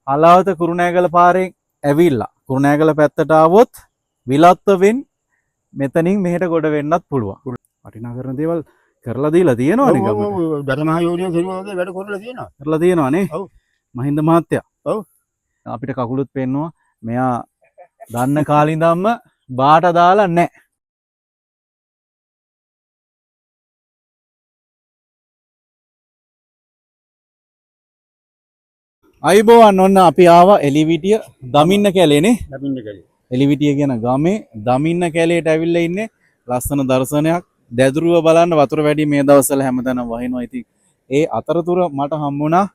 හලාවත කුරුණෑගල පාරෙන් ඇවිල්ලා කුරුණෑගල පැත්තට ආවොත් විලත්තුවෙන් මෙතනින් මෙහෙට ගොඩ වෙන්නත් පුළුවන්. වටිනා කරන දේවල් කරලා දීලා තියෙනවනේ ගමට. දරමහ යෝනිය කෙරුවා වගේ වැඩ කරලා තියෙනවා. කරලා තියෙනවනේ. ඔව්. මහින්ද මහත්තයා. ඔව්. අපිට කකුලුත් පෙන්නවා. මෙයා දන්න කාලේ ඉඳන්ම බාට දාලා නැහැ. අයිබෝවන් ඔන්න අපි ආවා එලිවිටිය දමින්න කැලේනේ. දමින්න කැලේ. එලිවිටිය කියන ගමේ දමින්න කැලේට ඇවිල්ලා ඉන්නේ. ලස්සන දර්ශනයක්. දැදුරුව බලන්න වතුර වැඩි මේ දවස්වල හැමතැනම වහිනවා. ඉතින් ඒ අතරතුර මට හම්බුණා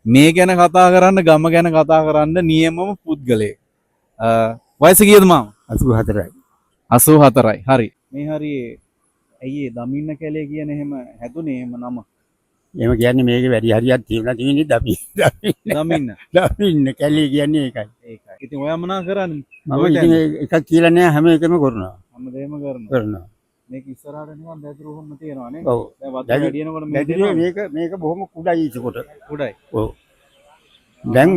මේ ගැන කතා කරන්න ගම ගැන කතා කරන්න නියමම පුද්ගලයෙක්. වයස කීයද මාම? 84යි. 84යි. හරි. මේ හරි ඇයි දමින්න කැලේ කියන එහෙම හැදුනේ එහෙම නම? එහෙම කියන්නේ මේකේ වැඩි හරියක් තියලා තියෙන්නේ දමින්න. දමින්න කැලේ කියන්නේ ඒකයි. ඒකයි. ඉතින් ඔයා මොනා කරන්නේ? මම ඉතින් එකක් කියලා නෑ හැම එකම කරනවා. හැමදේම කරනවා. මේක ඉස්සරහට නිකන් දැදුරුවම තියෙනවා නේ. ඔව්. දැන් වතුර වැඩිනකොට මේක බොහොම කුඩායි ඒකට. කුඩායි. ඔව්. දැන්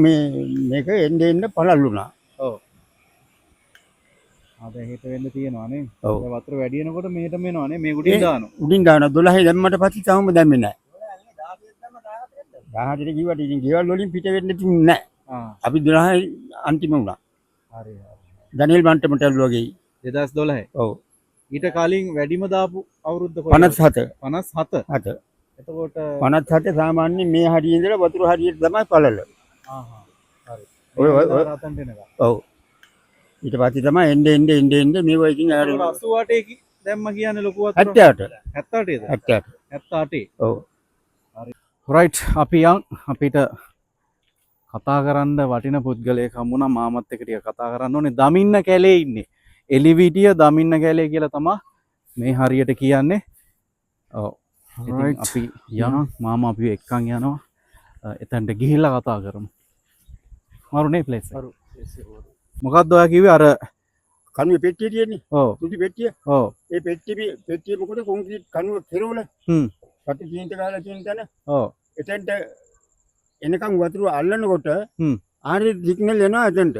මේක එන්න එන්න පළල්ුණා. ඔව්. ආ දැන් හිට වෙන්න තියෙනවා නේ. ඔව්. දැන් වතුර වැඩිනකොට මෙහෙටම එනවා නේ. මේ උඩින් දානවා. උඩින් දානවා 12 දැම්මට පස්සේ තාම දැම්මේ නෑ. 14 කිව්වට ඉතින් ගෙවල් වලින් පිට වෙන්න තිබුණේ නෑ. අපි 12 අන්තිම වුණා. හරි හරි. දනියල් බන්ටමට වගේ 2012. ඔව්. ඊට කලින් වැඩිම දාපු අවුරුද්ද කොයි? 57. 57. 7. එතකොට 57 සාමාන්‍යයෙන් මේ හරිය ඉඳලා වතුර හරියට තමයි පළල. ආහා. හරි. ඔය රතන්ට එනකම්. ඔව්. ඊට පස්සේ තමයි එන්නේ මේවා ඉතින් 88 දැම්ම කියන්නේ ලොකු වතුර. 78. 78ද? 78. 78. ඔව්. හරි. රයිට් අපි අපිට කතා කරන්න වටින පුද්ගලයෙක් හම්බුණා. මාමත් එක්ක ටික කතා කරන්න ඕනේ. දමින්න කැලේ ඉන්නේ. එලිවිටිය දමින්න කැලේ කියලා තමයි මේ හරියට කියන්නේ. ඔව්. ඉතින් අපි යනවා මාමා අපි එක්කන් යනවා. එතනට ගිහිල්ලා කතා කරමු. මරුනේ ප්ලේස් එක. මොකක්ද ඔයා කිව්වේ අර කණුවේ පෙට්ටිය තියෙන්නේ. ඔව්. සුදු පෙට්ටිය. ඔව්. ඒ පෙට්ටිය මොකද කොන්ක්‍රීට් කණුව කෙරවල. රට ජීන්ත ගාලා තියෙන තැන. ඔව්. එතෙන්ට එනකන් වතුර අල්ලනකොට ආරි සිග්නල් එනවා එතෙන්ට.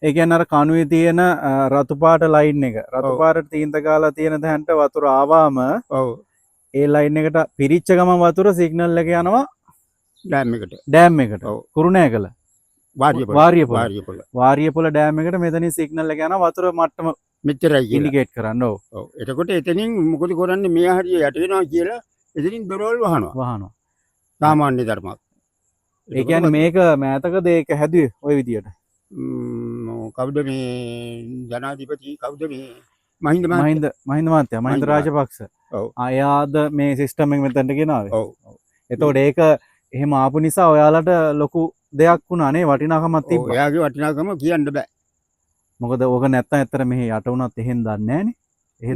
ඒ කියන්නේ අර කණුවේ තියෙන රතු පාට ලයින් එක. රතු පාට තීන්ත ගාලා තියෙන තැනට වතුර ආවම ඔව්. ඒ ලයින් එකට පිරිච්ච ගමන් වතුර සිග්නල් එක යනවා ඩෑම් එකට. ඔව්. කුරුණෑගල. වාරියපොළ ඩෑම් එකට මෙතනින් සිග්නල් එක යනවා වතුර මට්ටම මෙච්චරයි කියලා ඉන්ඩිකේට් කරන්න. ඔව්. ඔව්. එතකොට එතනින් මොකද කරන්නේ මේ හරිය යට වෙනවා කියලා එතනින් දොරවල් වහනවා. සාමාන්‍ය ධර්මයක්. ඒ කියන්නේ මේක මෑතකද ඒක හැදුවේ ওই විදියට. කවුද මේ ජනාධිපති කවුද මේ මහින්ද මහත්තයා මහින්ද රාජපක්ෂ. ඔව්. ආයාද මේ සිස්ටම් එක මෙතනට ගෙනාවේ. ඔව්. එතකොට ඒක එහෙම ආපු නිසා ඔයාලට ලොකු දෙයක් වුණා නේ වටිනාකමක් තිබ්බා. ඔව්. එයාගේ වටිනාකම කියන්න බෑ. මොකද ඕක නැත්තම් ඇත්තට මෙහි යට වුණත් එහෙන් දන්නේ නැහනේ.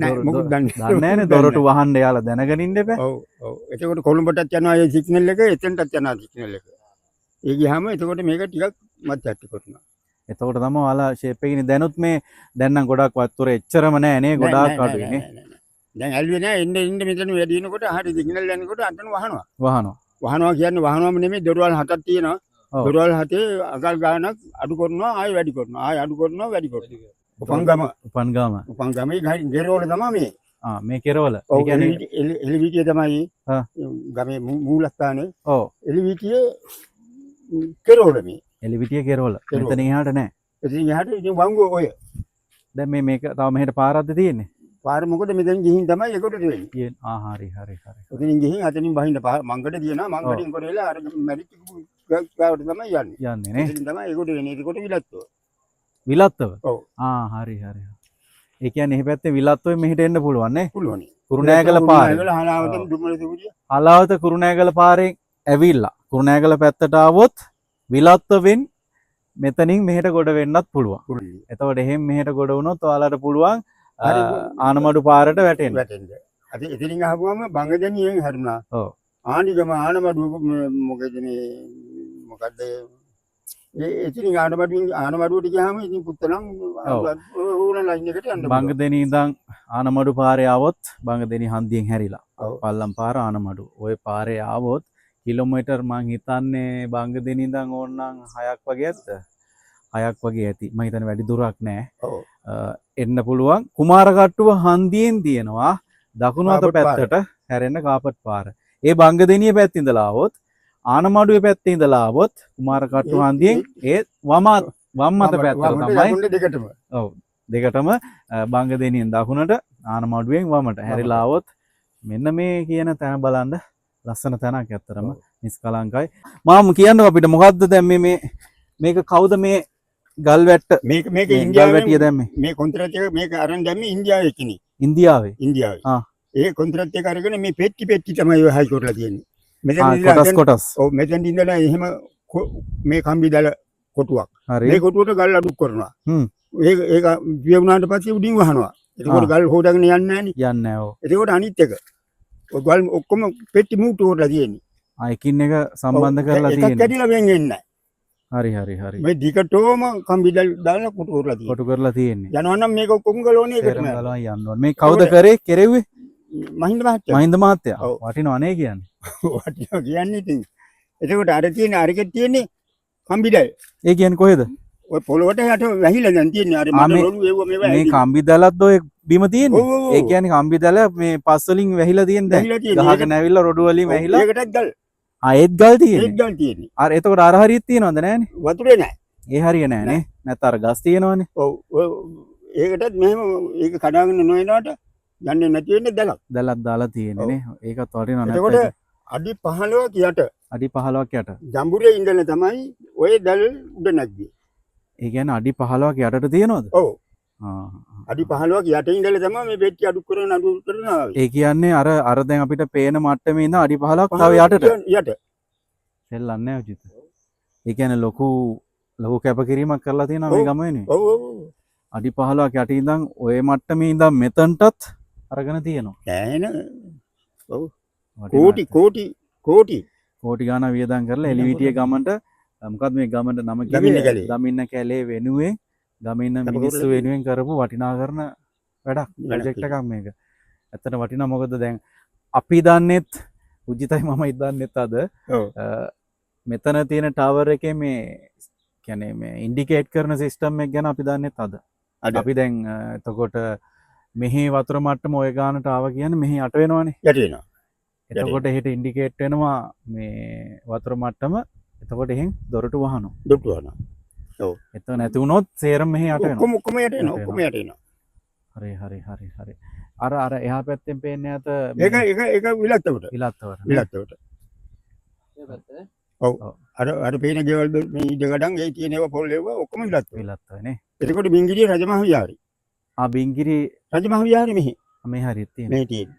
නෑ මොකද දන්නේ නැහනේ දොරටු වහන්න යාලා දැනගෙන ඉන්න එපා. ඔව්. ඔව්. එතකොට කොළඹටත් යනවා ඒ සිග්නල් එක එතෙන්ටත් යනවා සිග්නල් එක. ඒ ගියාම එතකොට මේක ටිකක් මැදට කරනවා. එතකොට තමයි ඔයාලා ෂේප් එකකින් දැනුත් මේ දැන් නම් ගොඩක් වතුර එච්චරම නෑ නේ ගොඩාක් අඩුයි නේ. දැන් ඇල්ලුවේ නෑ එන්න මෙතන වැඩි වෙනකොට හරි සිග්නල් යනකොට අතන වහනවා කියන්නේ වහනවාම නෙමෙයි දොරවල් හතක් තියෙනවා. දොරවල් හතේ අකල් ගානක් අඩු කරනවා ආයෙ වැඩි කරනවා ආයෙ අඩු කරනවා වැඩි කරනවා. උපංගමේ ගෙරවල තමයි මේ. මේ කෙරවල. ඒ කියන්නේ එලිවිටිය තමයි ගමේ මූලස්ථානේ. ඔව්. එලිවිටියේ කෙරවල මේ. එලිවිටිය කෙරවල. මෙතන එහාට නෑ. එතනින් එහාට ඉතින් වංගුව ඔය. දැන් මේක තව මෙහෙට පාරක්ද තියෙන්නේ? පාර මොකද මෙතෙන් ගිහින් තමයි ඒකට වෙන්නේ. හරි. එතනින් ගිහින් අතනින් බහින්න මංගඩ තියෙනවා මංගඩෙන් කොටේලා අර මැරිච්ච ගාවට තමයි යන්නේ. යන්නේ නේ. එතනින් තමයි ඒකට වෙන්නේ. ඒකට විලත්තව. විලත්තව? ඔව්. හරි. ඒ කියන්නේ එහි පැත්තේ විලත්තවෙන් මෙහෙට එන්න පුළුවන් නේ? පුළුවන්. කුරුණෑගල පාරේ. හලාවතෙන් දුම්මල තිබුණා. හලාවත කුරුණෑගල පාරෙන් ඇවිල්ලා කුරුණෑගල පැත්තට ආවොත් විලත්තවෙන් මෙතනින් මෙහෙට ගොඩ වෙන්නත් පුළුවන්. එතකොට එහෙම මෙහෙට ගොඩ වුණොත් ඔයාලට පුළුවන් ආනමඩු පාරට වැටෙන්න. අද එතනින් ආවම බංගදෙනියෙන් හරිනා. ඔව්. ආනිගම ආනමඩු මොකද මොකද්ද එතනින් ආනමඩුවට ගියාම ඉතින් පුත්තලම් ඕන ලයින් එකට යන්න. බංගදෙනී ඉඳන් ආනමඩු පාරේ ආවොත් බංගදෙනී හන්දියෙන් හැරිලා පල්ලම් පාර ආනමඩු. ওই පාරේ ආවොත් කිලෝමීටර් මං හිතන්නේ බංගදෙනිය ඉඳන් ඕනනම් 6ක් වගේ ඇද්ද? 6ක් වගේ ඇති. මම හිතන්නේ වැඩි දුරක් නෑ. ඔව්. එන්න පුළුවන්. කුමාරකට්ටුව හන්දියෙන් තියෙනවා දකුණු අත පැත්තට හැරෙන්න කාපට් පාර. ඒ බංගදෙනිය පැත්තේ ඉඳලා આવොත් ආනමඩුවේ පැත්තේ ඉඳලා આવොත් කුමාරකට්ටුව හන්දියෙන් ඒ වම් අත පැත්තට තමයි. දෙකටම. ඔව්. දෙකටම බංගදෙනියෙන් දකුණට ආනමඩුවෙන් වමට හැරිලා આવොත් මෙන්න මේ කියන තැන බලන්න ලස්සන තැනක් ඇත්තරම නිස්කලංකයි. මාම කියන්න අපිට මොකද්ද දැන් මේක කවුද මේ ගල් වැට්ට මේක ගල් වැටිය දැම්මේ? මේ කොන්ත්‍රාත් එක මේක අරන් දැම්මේ ඉන්දියාවේ කෙනෙක්. ඉන්දියාවේ. ඒ කොන්ත්‍රාත් එක අරගෙන මේ පෙට්ටි තමයි හයි කරලා තියෙන්නේ. කොටස්. ඔව් මෙතෙන් ඉඳලා එහෙම මේ කම්බි දාලා කොටුවක්. මේ කොටුවට ගල් අඩු කරනවා. ඒක වියුණාට පස්සේ උඩින් වහනවා. එතකොට ගල් හොදාගෙන යන්නේ නැහනේ. යන්නේ නැහැ. ඔව්. එතකොට අනිත් එක ඔය ගල් ඔක්කොම පෙට්ටි මූට් කරලා තියෙන්නේ. එකින් එක සම්බන්ධ කරලා එකක් තියෙන්නේ. කැඩිලා වෙන් වෙන්නේ නැහැ. හරි. මේ දිගටම කම්බි දාලා කොටු කරලා තියෙන්නේ. කොටු කරලා තියෙන්නේ. යනවා නම් මේක ඔක්කොම ගලවන්නේ එකටම. ගලවා යන්න ඕනේ. මේ කවුද කෙරෙව්වේ? මහින්ද මහත්තයා. මහින්ද මහත්තයා. වටිනවනේ කියන්නේ. වටිනවා කියන්නේ ඉතින්. එතකොට අරකෙත් තියෙන්නේ කම්බි දැල්. ඒ කියන්නේ කොහෙද? ඔය පොළොවට යට වැහිලා දැන් තියෙන්නේ. අර මඩ රොළු ඒව මේවා මේ කම්බි දැලත් ඔය බිම තියෙන්නේ. ඒ කියන්නේ කම්බි දැල මේ පස් වලින් වැහිලා තියෙන දැන්. ගහගෙන ඇවිල්ලා රොඩු වලින් වැහිලා. ඒකටත් ගල්. ඒත් ගල් තියෙන්නේ. ඒත් ගල් තියෙන්නේ. අර එතකොට අර හරියට තියෙනවද නැහනේ? වතුරේ නැහැ. ඒ හරිය නැහනේ. නැත්නම් අර ගස් තියෙනවනේ. ඔව්. ඒකටත් මෙහෙම ඒක කඩාගෙන නොයනවට යන්නේ නැති වෙන්නේ දැලක්. දැලක් දාලා තියෙන්නේ නේ. ඒකත් වටිනවා නැත්නම්. එතකොට අඩි 15ක් යට. අඩි 15ක් යට. ජම්බුරේ ඉඳලා තමයි ඔය දැල් උඩ නැග්ගේ. ඒ කියන්නේ අඩි 15ක් යටට තියෙනවද? ඔව්. අඩි 15ක් යට ඉඳලා තමයි මේ පෙට්ටි අඩු කරනවා. ඒ කියන්නේ අර දැන් අපිට පේන මට්ටමේ ඉඳන් අඩි 15ක් තව යට. සෙල්ලන්නේ නැහැ උචිත. ඒ කියන්නේ ලොකු කැපකිරීමක් කරලා තියෙනවා මේ ගමනේ. ඔව්. අඩි 15ක් යට ඉඳන් ඔය මට්ටමේ ඉඳන් මෙතනටත් අරගෙන තියෙනවා. ඈන. ඔව්. කෝටි ගාණක් වියදම් කරලා එලිවිටිය ගමන්ට මොකක්ද මේ ගමන්ට නම කිව්වේ? දමින්න කැලේ වෙනුවෙන් ගමින්න මිනිස්සු වෙනුවෙන් කරපු වටිනා කරන වැඩක් ප්‍රොජෙක්ට් එකක් මේක. ඇත්තට වටිනා මොකද දැන් අපි දන්නෙත් උජිතයි මමයි දන්නෙත් අද මෙතන තියෙන ටවර් එකේ මේ කියන්නේ මේ ඉන්ඩිකේට් කරන සිස්ටම් එක ගැන අපි දන්නෙත් අද. අපි දැන් එතකොට මෙහි වතුර මට්ටම ඔය ගානට ආවා කියන්නේ මෙහි යට වෙනවනේ. යට වෙනවා. එතකොට එහෙට ඉන්ඩිකේට් වෙනවා මේ වතුර මට්ටම. එතකොට එහෙන් දොරටු වහනවා. ඔව්. එතන නැති වුණොත් සේරම මෙහි යට වෙනවා. ඔක්කොම යට වෙනවා. හරි. අර එහා පැත්තෙන් පේන්නේ නැත ඒක විලත්තවට. ඒ පැත්තේ. ඔව්. අර පේන ගෙවල් මේ ඉඩකඩම් ඒ තියෙන ඒවා පොල් ඒවා ඔක්කොම විලත්තවනේ. එතකොට බින්ගිරිය රජමහ විහාරේ. බින්ගිරි රජමහ විහාරේ මෙහි. මේ හරියට තියෙනවා. මේ තියෙන්නේ.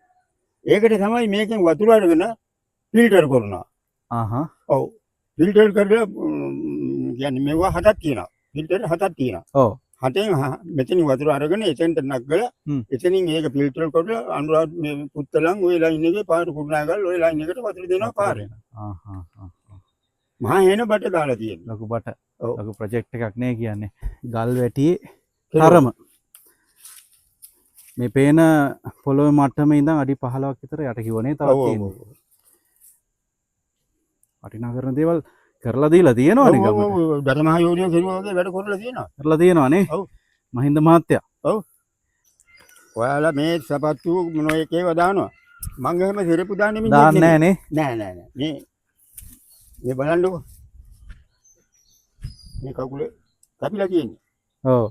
ඒකට තමයි මේකෙන් වතුර අරගෙන ෆිල්ටර් කරනවා. ඔව්. ෆිල්ටර් කරලා කියන්නේ මේවා හතක් තියෙනවා. ෆිල්ටර් හතක් තියෙනවා. ඔව්. හතෙන් මෙතනින් වතුර අරගෙන එතෙන්ට නගලා එතනින් ඒක ෆිල්ටර් කරලා අනුරාධ මේ පුත්තලන් ওই ලයින් එකේ පාර කුරුණාගල් ওই ලයින් එකට වතුර දෙනවා පාරේ. මහා හේන බට දාලා තියෙනවා. ලොකු බට. ලොකු ප්‍රොජෙක්ට් එකක් නේ කියන්නේ. ගල් වැටියේ තරම. මේ පේන පොළොවේ මට්ටමේ ඉඳන් අඩි 15ක් විතර යට කිව්වනේ තවත් තියෙනවා. වටිනා කරන දේවල් කරලා දීලා තියෙනවනේ ගමන. ඔව්. දරමහ යෝනිය කෙරුවා වගේ වැඩ කරලා තියෙනවා. කරලා තියෙනවනේ. ඔව්. මහින්ද මහත්තයා. ඔව්. ඔයාලා මේ සපත්තු මොන එකේව දානවා. මං එහෙම සිරපු දාන්නේ මිනිහ දාන්නේ නේ. නෑ. මේ බලන්නකෝ. මේ කකුලේ කැපිලා තියෙන්නේ. ඔව්.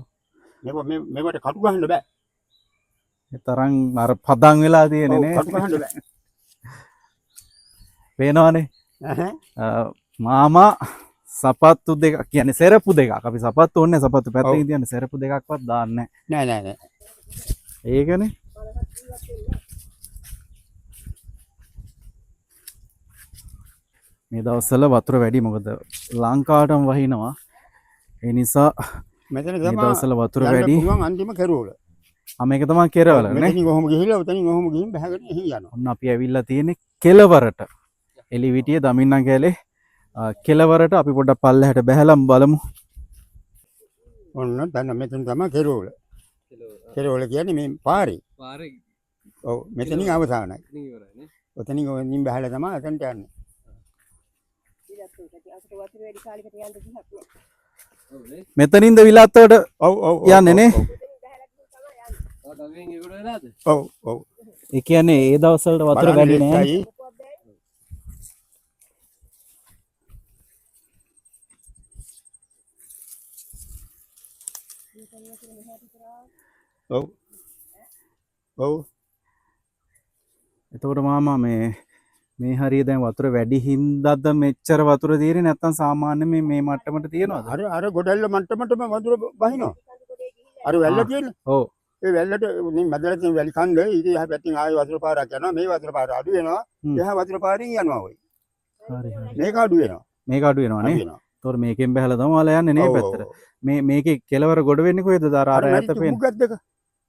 මේවට කටු ගහන්න බෑ. ඒ තරම් අර පදන් වෙලා තියෙන්නේ නේ. කටු ගහන්න බෑ. පේනවනේ. මාමා සපත්තු දෙක කියන්නේ සෙරපු දෙකක්. අපි සපත්තු ඕනේ සපත්තු පැත්තකින් තියන්නේ සෙරපු දෙකක්වත් දාන්නේ නෑ. ඒකනේ. මේ දවස්වල වතුර වැඩි මොකද ලංකාවටම වහිනවා. ඒ නිසා මෙතන මේ දවස්වල වතුර වැඩි. පුළුවන් අන්තිම කෙරවල. මේක තමයි කෙරවල නේ. මෙතනින් කොහොම ගිහිල්ලා උතනින් කොහොම ගිහින් බහගෙන එහි යනවා. ඔන්න අපි ඇවිල්ලා තියෙන්නේ කෙලවරට. එලිවිටිය දමින්නම් කැලේ කෙලවරට අපි පොඩ්ඩක් පල්ලෙහාට බහැලම් බලමු. ඔන්න දැන් මෙතන තමයි කෙරවල. කෙරවල කියන්නේ මේ පාරේ. ඔව් මෙතනින් අවසానයි. ඔතනින් බහලා තමයි අතන්ට යන්නේ. මෙතනින්ද විලත්තට ඔව් ඔව් යන්නේ නේ. ඔව් ඔව් ඒ කියන්නේ ඒ දවස්වලට වතුර වැඩි නෑ. ඔව් ඔව් එතකොට මාමා මේ හරිය දැන් වතුර වැඩි හින්දාද මෙච්චර වතුර තියෙන්නේ නැත්නම් සාමාන්‍ය මේ මට්ටමට තියෙනවද? අර ගොඩල්ල මට්ටමටම වතුර බහිනවා. අර වැල්ල තියෙන. ඔව්. ඒ වැල්ලට මේ මැදට තියෙන වැලි කන්ද ඊට එහා පැත්තෙන් ආයෙ වතුර පාරක් යනවා. මේ වතුර පාර අඩු වෙනවා. එහා වතුර පාරෙන් යනවා ඔය. හරි හරි. මේක අඩු වෙනවා. මේක අඩු වෙනවා නේ. එතකොට මේකෙන් බහලා තමයි ඔයාලා යන්නේ නේ පැත්තට. මේකේ කෙලවර ගොඩ වෙන්නේ කොහෙද? අර ඈත පේන.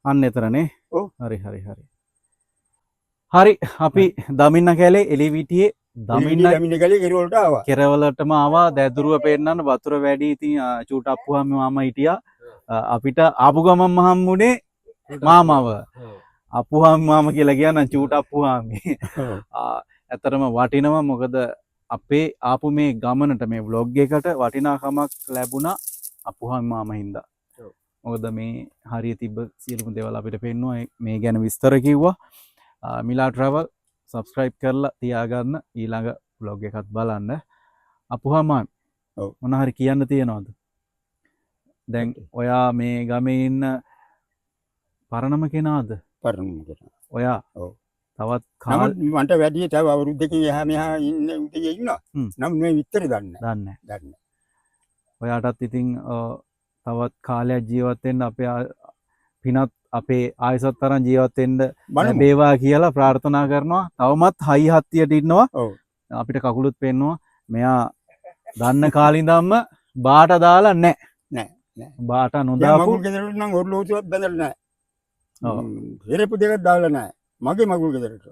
අන්න එතරනේ. ඔව්. හරි හරි හරි. හරි අපි දමින්න කැලේ එලිවිටියේ දමින්න කැලේ කෙරවලට ආවා. කෙරවලටම ආවා. දැදුරුව පෙන්නන්න වතුර වැඩි ඉතින් චූට අප්පුවාම මාමා හිටියා. අපිට ආපු ගමන් හම්බුනේ මාමව. අප්පුවාම මාමා කියලා කියනවා චූට අප්පුවාමි. ඇත්තටම වටිනවා මොකද අපේ ආපු මේ ගමනට මේ vlog එකට වටිනාකමක් ලැබුණා අප්පුවාමි මාමා හින්දා. මොකද මේ හරිය තිබ්බ සියලුම දේවල් අපිට පෙන්නුවා. මේ ගැන විස්තර කිව්වා. මිලා ට්‍රැවල් සබස්ක්‍රයිබ් කරලා තියාගන්න ඊළඟ vlog එකත් බලන්න. අප්පුහාම ඔව් මොන හරි කියන්න තියනවද? දැන් ඔයා මේ ගමේ ඉන්න පරණම කෙනාද? පරණම කෙනා. ඔයා ඔව් තවත් මට වැඩි තව අවුරුද්දකින් එහා මෙහා ඉන්න උදේ ඉන්නවා. නම් මේ විතර දන්නේ නැහැ. ඔයාටත් ඉතින් තවත් කාලයක් ජීවත් වෙන්න අපේ පිනත් අපේ ආයසත් තරම් ජීවත් වෙන්න ලැබේවා කියලා ප්‍රාර්ථනා කරනවා. තවමත් හයි හත්තියට ඉන්නවා. ඔව්. අපිට කකුලුත් පෙන්නවා. මෙයා දන්න කාලේ ඉඳන්ම බාට දාලා නැහැ. බාට නොදාපු මගුල් ගෙදරට නම් ඔරලෝසුවක් බැඳලා නැහැ. ඔව්. හිරපු දෙකක් දාලා නැහැ. මගේ මගුල් ගෙදරට.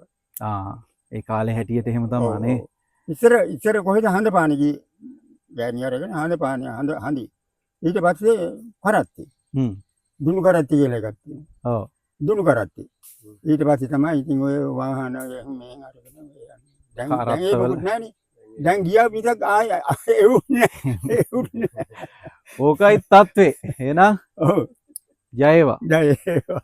ඒ කාලේ හැටියට එහෙම තමයි නේ. ඉස්සර කොහෙද හඳ පානේ ගියේ? ගෑණි අරගෙන හඳ පානේ හඳි. ඊට පස්සේ කරත්ති. දුනු කරත්ති කියලා එකක් තියෙනවා. ඔව්. දුනු කරත්ති. ඊට පස්සේ තමයි ඉතින් ඔය වාහන මේ අරගෙන යන්නේ. දැන් ඒක නෑනේ. දැන් ගියා මිසක් ආය එවුන්නේ. ඕකයි තත්ත්වේ. එහෙනම් ඔව්. ජය වේවා. ජය වේවා.